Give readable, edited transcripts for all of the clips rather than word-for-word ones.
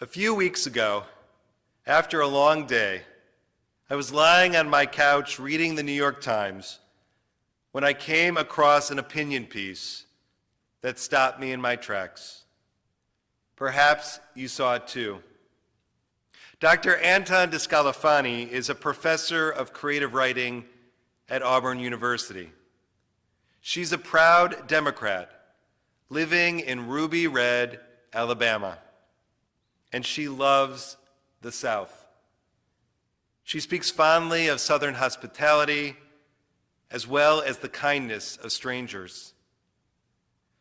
A few weeks ago, after a long day, I was lying on my couch reading the New York Times when I came across an opinion piece that stopped me in my tracks. Perhaps you saw it too. Dr. Anton Descalafani is a professor of creative writing at Auburn University. She's a proud Democrat living in Ruby Red, Alabama, and she loves the South. She speaks fondly of Southern hospitality as well as the kindness of strangers.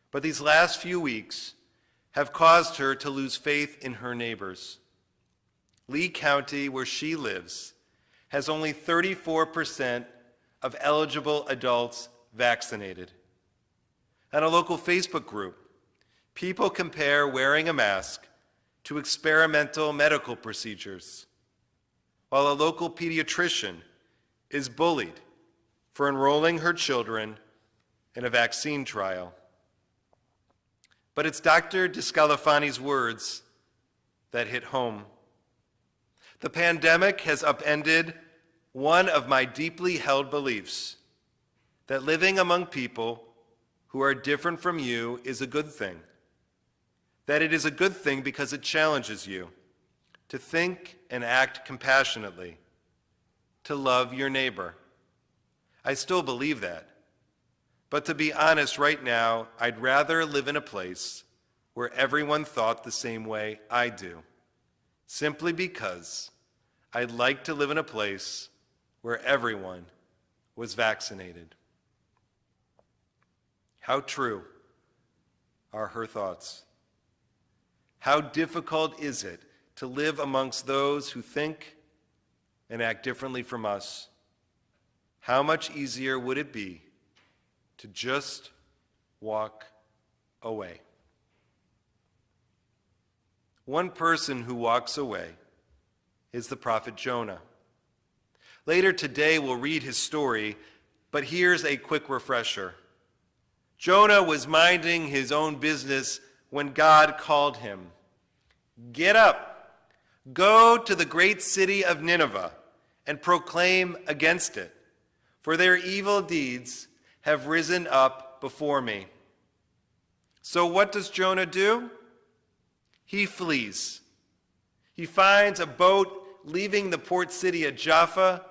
But these last few weeks have caused her to lose faith in her neighbors. Lee County, where she lives, has only 34% of eligible adults vaccinated. On a local Facebook group, people compare wearing a mask to experimental medical procedures, while a local pediatrician is bullied for enrolling her children in a vaccine trial. But it's Dr. Descalafani's words that hit home. The pandemic has upended one of my deeply held beliefs, that living among people who are different from you is a good thing. That it is a good thing because it challenges you to think and act compassionately, to love your neighbor. I still believe that. But to be honest, right now, I'd rather live in a place where everyone thought the same way I do, simply because I'd like to live in a place where everyone was vaccinated. How true are her thoughts? How difficult is it to live amongst those who think and act differently from us? How much easier would it be to just walk away? One person who walks away is the prophet Jonah. Later today we'll read his story, but here's a quick refresher. Jonah was minding his own business when God called him. Get up, go to the great city of Nineveh and proclaim against it, for their evil deeds have risen up before me. So what does Jonah do? He flees. He finds a boat leaving the port city of Jaffa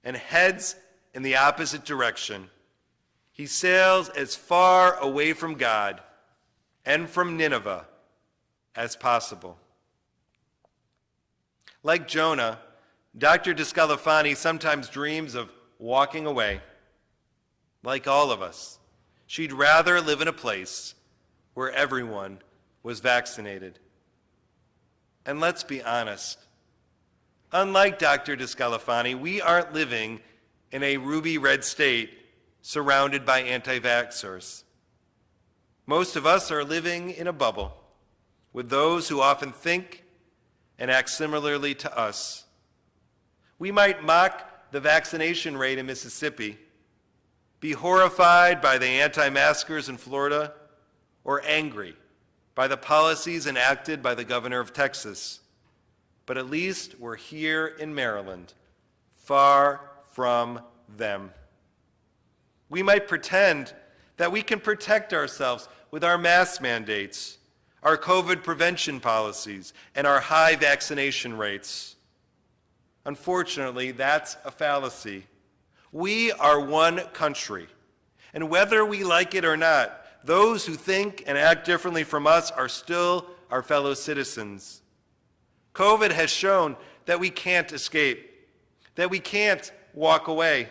and heads in the opposite direction. He sails as far away from God and from Nineveh as possible. Like Jonah, Dr. Descalafani sometimes dreams of walking away. Like all of us, she'd rather live in a place where everyone was vaccinated. And let's be honest, unlike Dr. Descalafani, we aren't living in a ruby red state surrounded by anti-vaxxers. Most of us are living in a bubble with those who often think and act similarly to us. We might mock the vaccination rate in Mississippi, be horrified by the anti-maskers in Florida, or angry by the policies enacted by the governor of Texas. But at least we're here in Maryland, far from them. We might pretend that we can protect ourselves with our mask mandates, our COVID prevention policies, and our high vaccination rates. Unfortunately, that's a fallacy. We are one country, and whether we like it or not, those who think and act differently from us are still our fellow citizens. COVID has shown that we can't escape, that we can't walk away.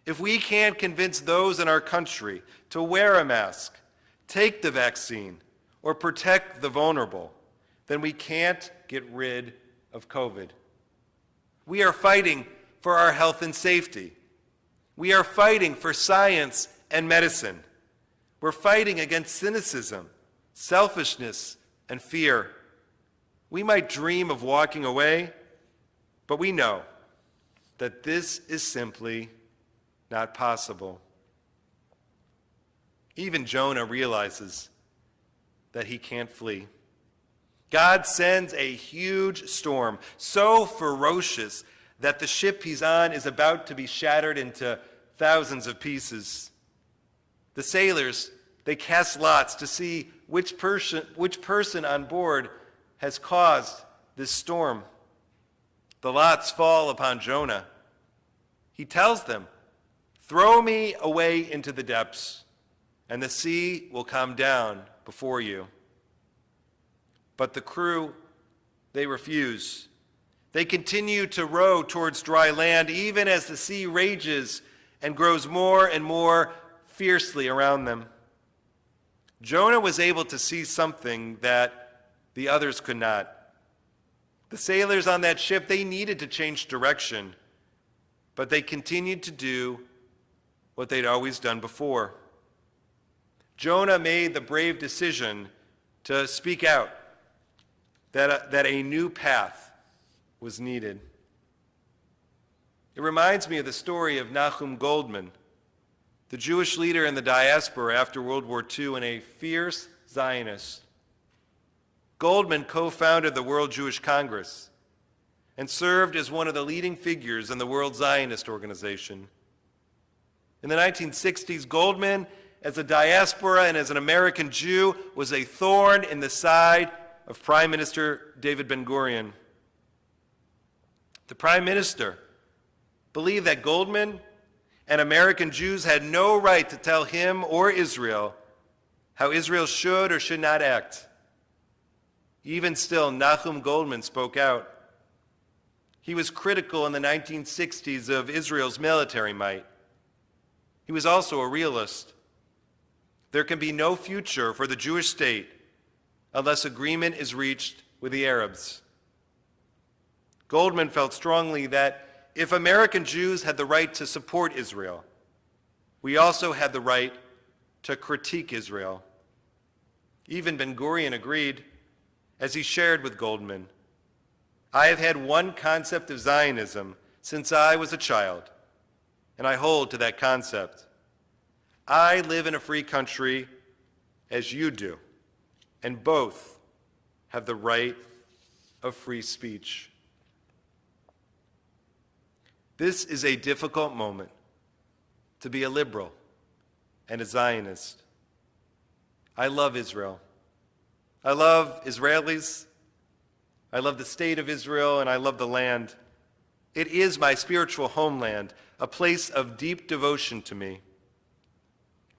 If we can't convince those in our country to wear a mask, take the vaccine, or protect the vulnerable, then we can't get rid of COVID. We are fighting for our health and safety. We are fighting for science and medicine. We're fighting against cynicism, selfishness, and fear. We might dream of walking away, but we know that this is simply not possible. Even Jonah realizes that he can't flee. God sends a huge storm, so ferocious that the ship he's on is about to be shattered into thousands of pieces. The sailors, they cast lots to see which person on board has caused this storm. The lots fall upon Jonah. He tells them, "Throw me away into the depths, and the sea will calm down before you." But the crew, they refuse. They continue to row towards dry land, even as the sea rages and grows more and more fiercely around them. Jonah was able to see something that the others could not. The sailors on that ship, they needed to change direction, but they continued to do what they'd always done before. Jonah made the brave decision to speak out that a new path was needed. It reminds me of the story of Nahum Goldman, the Jewish leader in the diaspora after World War II and a fierce Zionist. Goldman co-founded the World Jewish Congress and served as one of the leading figures in the World Zionist Organization. In the 1960s, Goldman, as a diaspora and as an American Jew, was a thorn in the side of Prime Minister David Ben-Gurion. The Prime Minister believed that Goldman and American Jews had no right to tell him or Israel how Israel should or should not act. Even still, Nahum Goldman spoke out. He was critical in the 1960s of Israel's military might. He was also a realist. There can be no future for the Jewish state unless agreement is reached with the Arabs. Goldman felt strongly that if American Jews had the right to support Israel, we also had the right to critique Israel. Even Ben-Gurion agreed, as he shared with Goldman, "I have had one concept of Zionism since I was a child, and I hold to that concept. I live in a free country as you do, and both have the right of free speech." This is a difficult moment to be a liberal and a Zionist. I love Israel. I love Israelis. I love the state of Israel, and I love the land. It is my spiritual homeland, a place of deep devotion to me.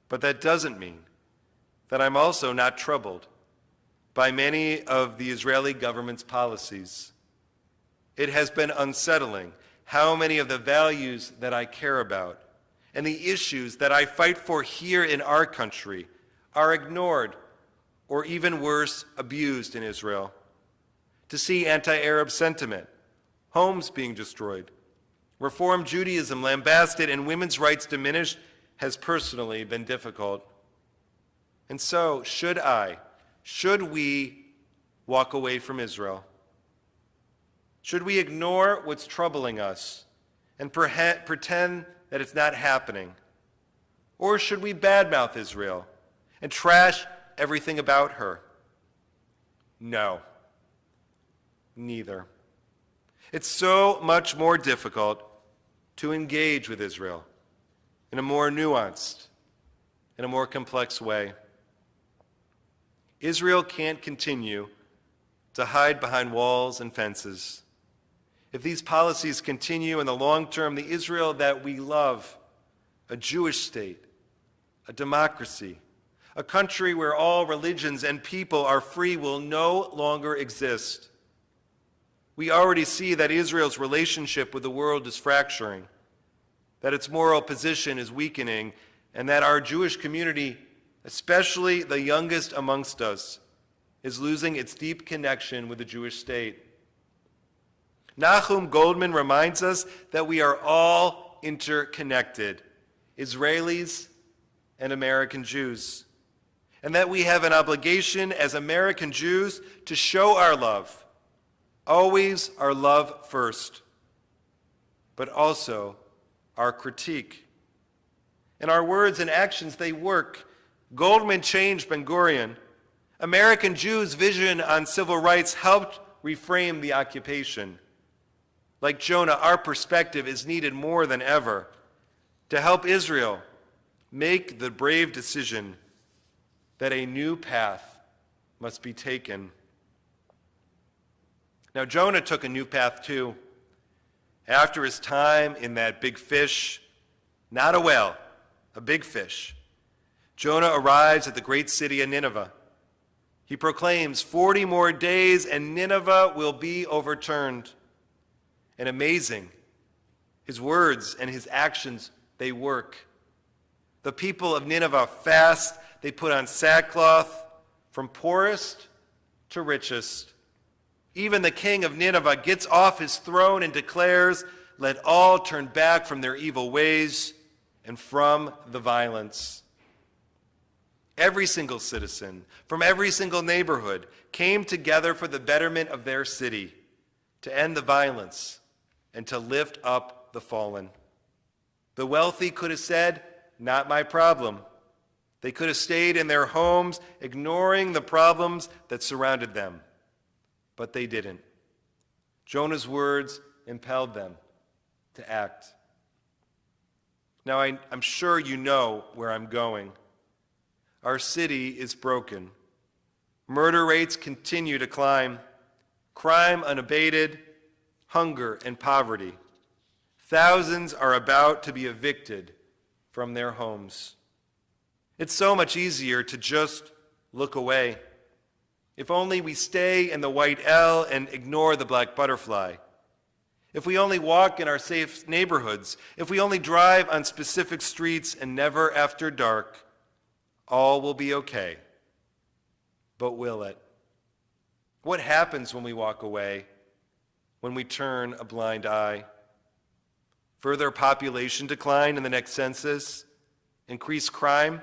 But that doesn't mean that I'm also not troubled by many of the Israeli government's policies. It has been unsettling how many of the values that I care about and the issues that I fight for here in our country are ignored or even worse, abused in Israel. To see anti-Arab sentiment, homes being destroyed, Reform Judaism lambasted, and women's rights diminished has personally been difficult. And so, should we walk away from Israel? Should we ignore what's troubling us and pretend that it's not happening? Or should we badmouth Israel and trash everything about her? No, neither. It's so much more difficult to engage with Israel in a more nuanced, in a more complex way. Israel can't continue to hide behind walls and fences. If these policies continue in the long term, the Israel that we love, a Jewish state, a democracy, a country where all religions and people are free, will no longer exist. We already see that Israel's relationship with the world is fracturing, that its moral position is weakening, and that our Jewish community, especially the youngest amongst us, is losing its deep connection with the Jewish state. Nahum Goldman reminds us that we are all interconnected, Israelis and American Jews, and that we have an obligation as American Jews to show our love, always our love first, but also our critique. And our words and actions, they work. Goldman changed Ben-Gurion. American Jews' vision on civil rights helped reframe the occupation. Like Jonah, our perspective is needed more than ever to help Israel make the brave decision that a new path must be taken. Now, Jonah took a new path too. After his time in that big fish, not a whale, a big fish, Jonah arrives at the great city of Nineveh. He proclaims 40 more days and Nineveh will be overturned. And amazing, his words and his actions, they work. The people of Nineveh fast, they put on sackcloth from poorest to richest. Even the king of Nineveh gets off his throne and declares, "Let all turn back from their evil ways and from the violence." Every single citizen from every single neighborhood came together for the betterment of their city, to end the violence and to lift up the fallen. The wealthy could have said, "Not my problem." They could have stayed in their homes, ignoring the problems that surrounded them. But they didn't. Jonah's words impelled them to act. Now, I'm sure you know where I'm going. Our city is broken. Murder rates continue to climb. Crime unabated, hunger and poverty. Thousands are about to be evicted from their homes. It's so much easier to just look away. If only we stay in the white L and ignore the black butterfly. If we only walk in our safe neighborhoods, if we only drive on specific streets and never after dark, all will be okay. But will it? What happens when we walk away, when we turn a blind eye? Further population decline in the next census, increased crime,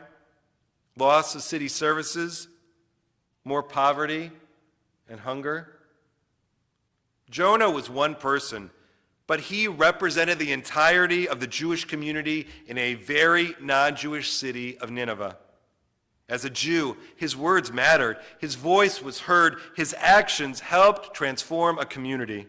loss of city services, more poverty and hunger. Jonah was one person, but he represented the entirety of the Jewish community in a very non-Jewish city of Nineveh. As a Jew, his words mattered, his voice was heard, his actions helped transform a community.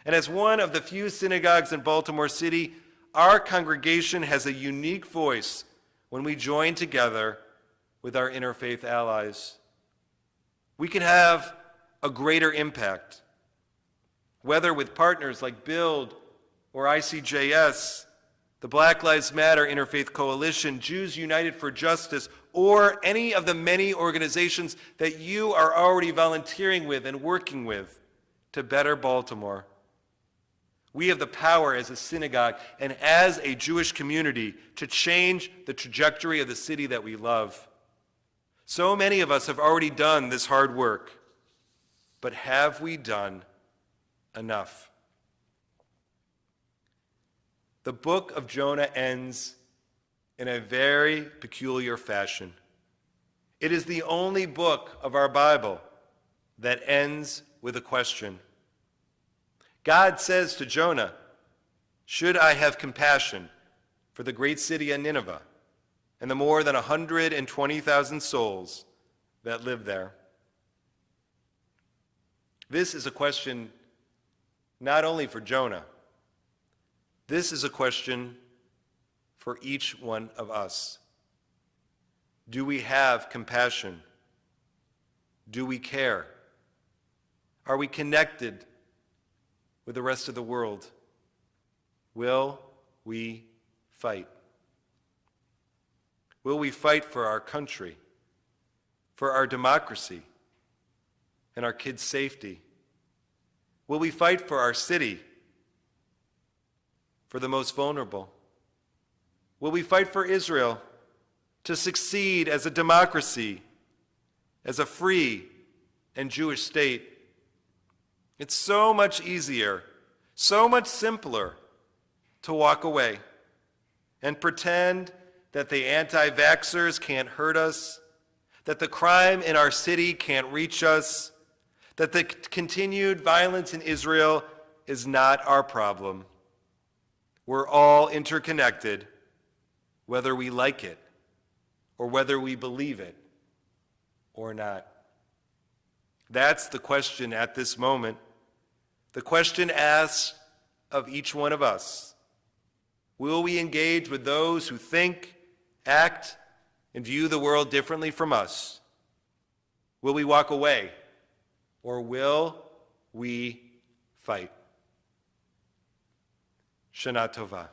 And as one of the few synagogues in Baltimore City, our congregation has a unique voice when we join together with our interfaith allies. We can have a greater impact, whether with partners like Build or ICJS, the Black Lives Matter Interfaith Coalition, Jews United for Justice, or any of the many organizations that you are already volunteering with and working with to better Baltimore. We have the power as a synagogue and as a Jewish community to change the trajectory of the city that we love. So many of us have already done this hard work, but have we done enough? The book of Jonah ends in a very peculiar fashion. It is the only book of our Bible that ends with a question. God says to Jonah, "Should I have compassion for the great city of Nineveh and the more than 120,000 souls that live there?" This is a question not only for Jonah. This is a question for each one of us. Do we have compassion? Do we care? Are we connected with the rest of the world? Will we fight? Will we fight for our country, for our democracy, and our kids' safety? Will we fight for our city, for the most vulnerable? Will we fight for Israel to succeed as a democracy, as a free and Jewish state? It's so much easier, so much simpler to walk away and pretend that the anti-vaxxers can't hurt us, that the crime in our city can't reach us, that the continued violence in Israel is not our problem. We're all interconnected, whether we like it or whether we believe it. or not? That's the question at this moment. The question asked of each one of us. Will we engage with those who think, act, and view the world differently from us? Will we walk away, or will we fight? Shana Tova.